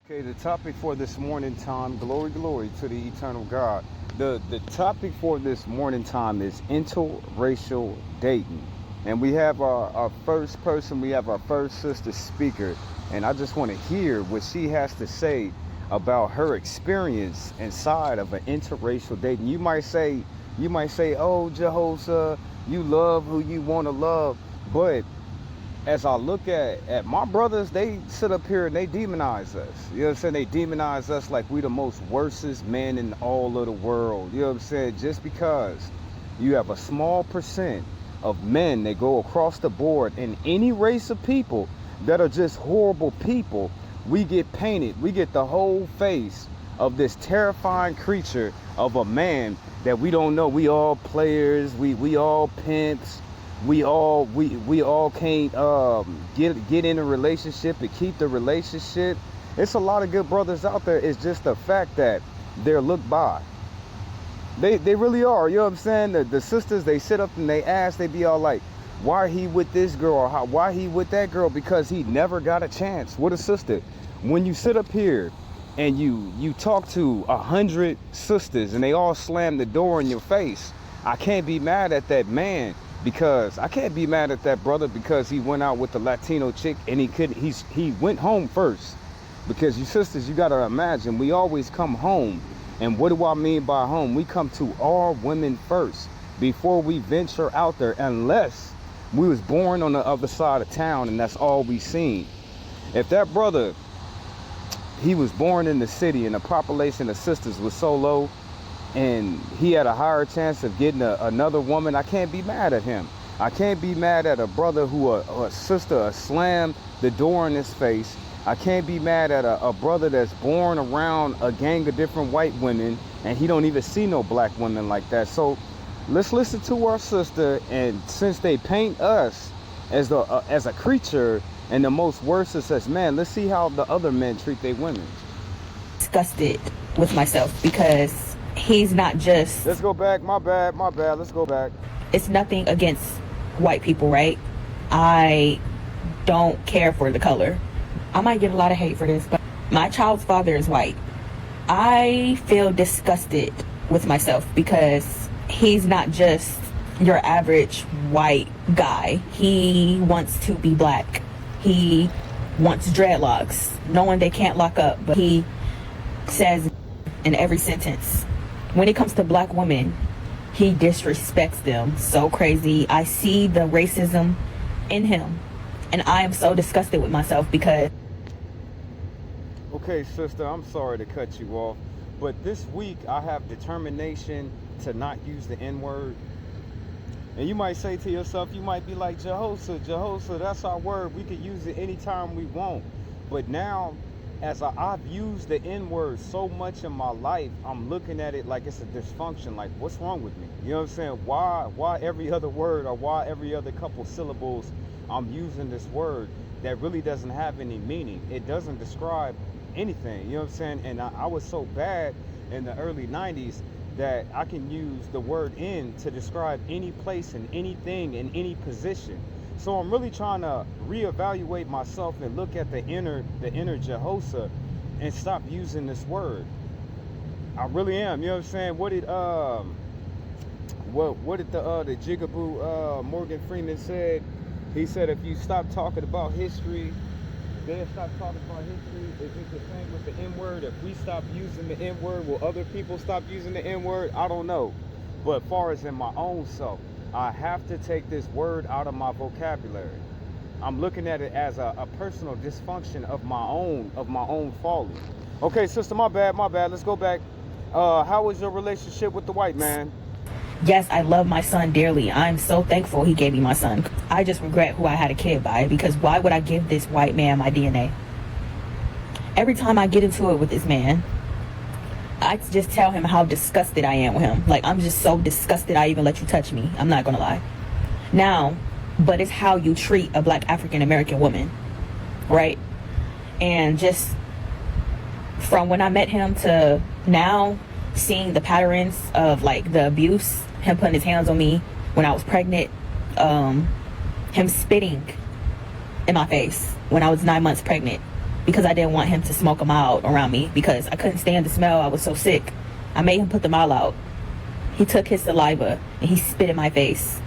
Okay, the topic for this morning time, glory to the eternal God. The topic for this morning time is interracial dating. And we have our first person, we have our first sister speaker. And I just want to hear what she has to say about her experience inside of an interracial dating. You might say, oh, Jehoshaphat, you love who you want to love. But as I look at my brothers, they sit up here and they demonize us. You know what I'm saying? They demonize us like we the most worstest men in all of the world. You know what I'm saying? Just because you have a small percent of men that go across the board in any race of people that are just horrible people, we get painted. We get the whole face of this terrifying creature of a man that we don't know. We all players. We all pimps. We all can't get in a relationship and keep the relationship. It's a lot of good brothers out there. It's just the fact that they're looked by. They really are. You know what I'm saying? The sisters, they sit up and they ask, they be all like, why he with this girl, or why he with that girl? Because he never got a chance with a sister. When you sit up here and you talk to 100 sisters and they all slam the door in your face, I can't be mad at that man. Because I can't be mad at that brother because he went out with the Latino chick and he went home first. Because you sisters, you gotta imagine, we always come home. And what do I mean by home? We come to our women first before we venture out there, unless we was born on the other side of town and that's all we seen. If that brother, he was born in the city and the population of sisters was so low, and he had a higher chance of getting another woman, I can't be mad at him. I can't be mad at a brother who a sister slammed the door in his face. I can't be mad at a brother that's born around a gang of different white women and he don't even see no black women like that. So let's listen to our sister, and since they paint us as a creature and the most worstest as men, let's see how the other men treat their women. Disgusted with myself because he's not just... Let's go back. My bad. Let's go back. It's nothing against white people, right? I don't care for the color. I might get a lot of hate for this, but my child's father is white. I feel disgusted with myself because he's not just your average white guy. He wants to be black. He wants dreadlocks, knowing they can't lock up, but he says in every sentence, when it comes to black women, he disrespects them so crazy. I see the racism in him, and I am so disgusted with myself because... Okay, sister, I'm sorry to cut you off, but this week I have determination to not use the N-word. And you might say to yourself, you might be like, Jehoshaphat, that's our word. We could use it anytime we want. But now, as I've used the N-word so much in my life, I'm looking at it like it's a dysfunction. Like, what's wrong with me? You know what I'm saying? Why every other word, or why every other couple syllables I'm using this word that really doesn't have any meaning? It doesn't describe anything. You know what I'm saying? And I was so bad in the early 90s that I can use the word "in" to describe any place and anything in any position. So I'm really trying to reevaluate myself and look at the inner Jehoshaphat and stop using this word. I really am. You know what I'm saying? What did the Jigaboo Morgan Freeman said? He said, if you stop talking about history, they'll stop talking about history. Is it the same with the N-word? If we stop using the N-word, will other people stop using the N-word? I don't know. But as far as in my own self, I have to take this word out of my vocabulary. I'm looking at it as a personal dysfunction of my own folly. Okay, sister, my bad. Let's go back. How was your relationship with the white man? Yes, I love my son dearly. I'm so thankful he gave me my son. I just regret who I had a kid by, because why would I give this white man my DNA? Every time I get into it with this man, I just tell him how disgusted I am with him. Like, I'm just so disgusted I even let you touch me. I'm not gonna lie. Now, but it's how you treat a black African American woman, right? And just from when I met him to now, seeing the patterns of like the abuse, him putting his hands on me when I was pregnant, him spitting in my face when I was 9 months pregnant, because I didn't want him to smoke them out around me because I couldn't stand the smell. I was so sick. I made him put them all out. He took his saliva and he spit in my face.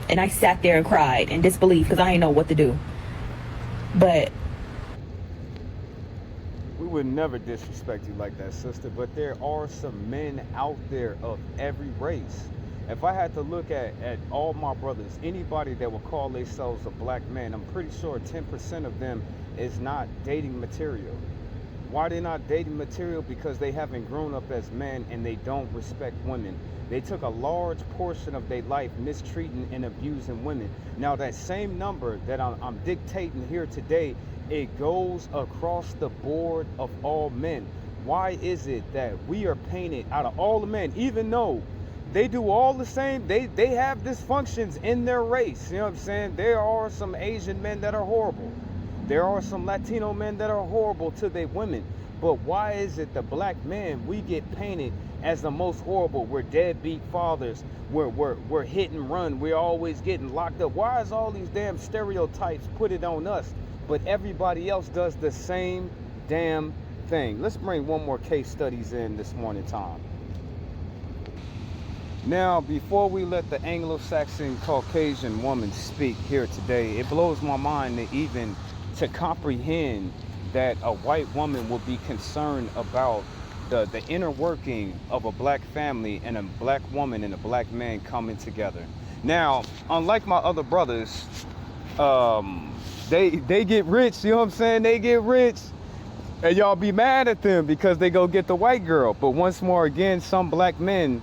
And I sat there and cried in disbelief because I didn't know what to do. But we would never disrespect you like that, sister, but there are some men out there of every race. If I had to look at all my brothers, anybody that would call themselves a black man, I'm pretty sure 10% of them is not dating material. Why they're not dating material? Because they haven't grown up as men and they don't respect women. They took a large portion of their life mistreating and abusing women. Now that same number that I'm dictating here today, it goes across the board of all men. Why is it that we are painted out of all the men, even though they do all the same, they have dysfunctions in their race, you know what I'm saying? There are some Asian men that are horrible. There are some Latino men that are horrible to their women. But why is it the black man, we get painted as the most horrible? We're deadbeat fathers. We're hit and run. We're always getting locked up. Why is all these damn stereotypes put it on us? But everybody else does the same damn thing. Let's bring one more case studies in this morning time. Now, before we let the Anglo-Saxon Caucasian woman speak here today, it blows my mind to comprehend that a white woman will be concerned about the inner working of a black family and a black woman and a black man coming together. Now, unlike my other brothers, they get rich, you know what I'm saying? They get rich, and y'all be mad at them because they go get the white girl. But once more again, some black men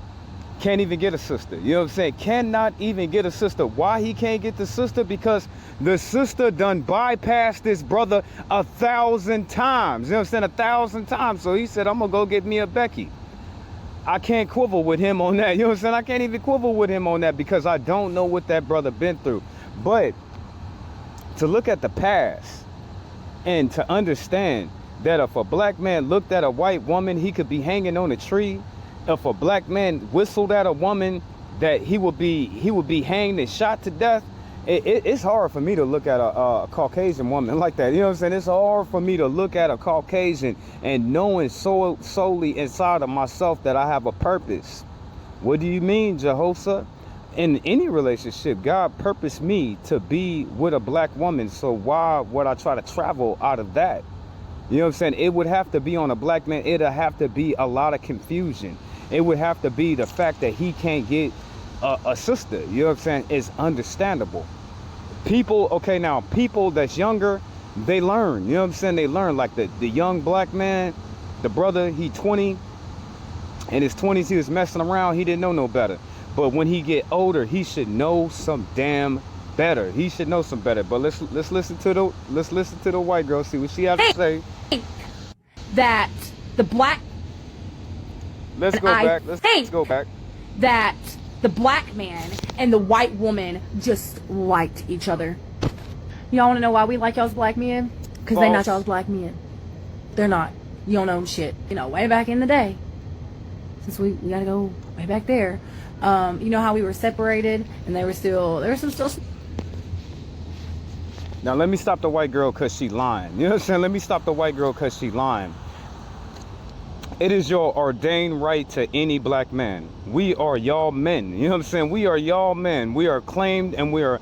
can't even get a sister. You know what I'm saying? Cannot even get a sister. Why he can't get the sister? Because the sister done bypassed this brother 1,000 times. You know what I'm saying? 1,000 times. So he said, I'm going to go get me a Becky. I can't quibble with him on that. You know what I'm saying? I can't even quibble with him on that because I don't know what that brother been through. But to look at the past and to understand that if a black man looked at a white woman, he could be hanging on a tree. If a black man whistled at a woman, that he would be hanged and shot to death. It's hard for me to look at a Caucasian woman like that. You know what I'm saying? It's hard for me to look at a Caucasian and knowing solely inside of myself that I have a purpose. What do you mean, Jehoshaphat? In any relationship, God purposed me to be with a black woman. So why would I try to travel out of that? You know what I'm saying? It would have to be on a black man. It'd have to be a lot of confusion. It would have to be the fact that he can't get a sister. You know what I'm saying? It's understandable. People, okay, now people that's younger, they learn. You know what I'm saying? They learn. Like the young black man, the brother, he 20. In his 20s, he was messing around. He didn't know no better. But when he get older, he should know some damn better. He should know some better. But let's listen to the white girl, see what she has to say. That the black Let's go back. That the black man and the white woman just liked each other. Y'all want to know why we like y'all's black men? Because they not y'all's black men. They're not. You don't own shit. You know, way back in the day, since we gotta go way back there. You know how we were separated and there was some still. Now let me stop the white girl because she lying. You know what I'm saying? Let me stop the white girl because she lying. It is your ordained right to any black man. We are y'all men. You know what I'm saying? We are y'all men. We are claimed and we're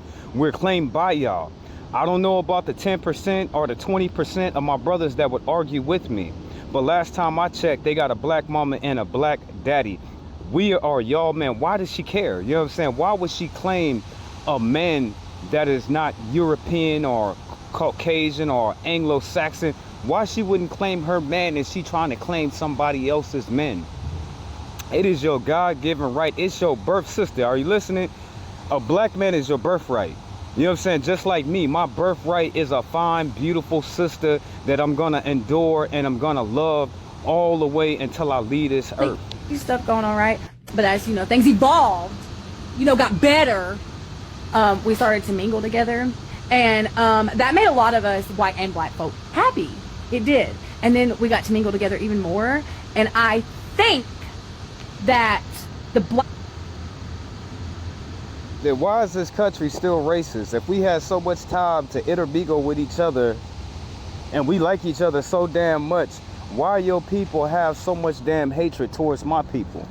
claimed by y'all. I don't know about the 10% or the 20% of my brothers that would argue with me. But last time I checked, they got a black mama and a black daddy. We are y'all men. Why does she care? You know what I'm saying? Why would she claim a man that is not European or Caucasian or Anglo-Saxon? Why she wouldn't claim her man and she trying to claim somebody else's men? It is your God-given right. It's your birth, sister. Are you listening? A black man is your birthright. You know what I'm saying? Just like me, my birthright is a fine, beautiful sister that I'm going to endure and I'm going to love all the way until I leave this earth. Stuff going on, right? But as you know, things evolved, got better. We started to mingle together, and that made a lot of us white and black folk happy. It did. And then we got to mingle together even more, and I think that Then why is this country still racist? If we had so much time to intermingle with each other, and we like each other so damn much, why your people have so much damn hatred towards my people?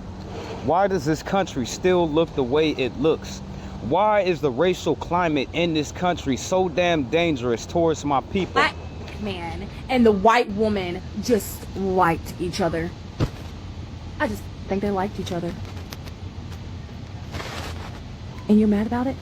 Why does this country still look the way it looks? Why is the racial climate in this country so damn dangerous towards my people? Black man and the white woman just liked each other. I just think they liked each other. And you're mad about it?